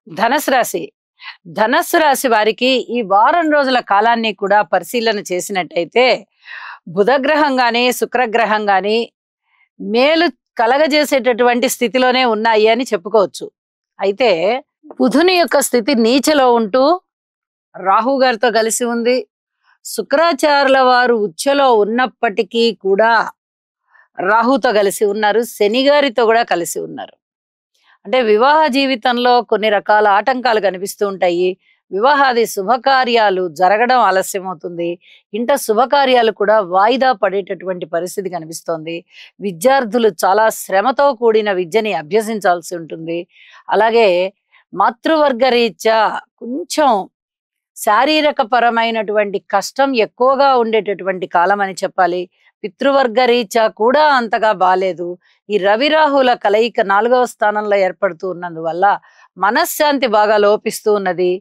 ధనుసు రాశి. ధనస్సు రాశి వారికి ఈ వారం రోజుల కాలాన్ని కూడా పరిశీలన చేసినట్టయితే బుధగ్రహం గాని, శుక్రగ్రహం గాని మేలు కలగజేసేటటువంటి స్థితిలోనే ఉన్నాయి అని చెప్పుకోవచ్చు. అయితే బుధుని యొక్క స్థితి నీచలో ఉంటూ రాహు గారితో కలిసి ఉంది. శుక్రాచార్యుల వారు ఉచ్చలో ఉన్నప్పటికీ కూడా రాహుతో కలిసి ఉన్నారు. శని గారితో కూడా కలిసి ఉన్నారు. అంటే వివాహ జీవితంలో కొన్ని రకాల ఆటంకాలు కనిపిస్తూ ఉంటాయి. వివాహాది శుభకార్యాలు జరగడం ఆలస్యమవుతుంది. ఇంట శుభకార్యాలు కూడా వాయిదా పడేటటువంటి పరిస్థితి కనిపిస్తోంది. విద్యార్థులు చాలా శ్రమతో కూడిన విద్యని అభ్యసించాల్సి ఉంటుంది. అలాగే మాతృవర్గ రీత్యా కొంచెం శారీరక పరమైనటువంటి కష్టం ఎక్కువగా ఉండేటటువంటి కాలం అని చెప్పాలి. పితృవర్గ రీత్యా కూడా అంతగా బాలేదు. ఈ రవి రాహుల కలయిక 4వ స్థానంలో ఏర్పడుతూ ఉన్నందువల్ల మనశ్శాంతి బాగా లోపిస్తూ ఉన్నది.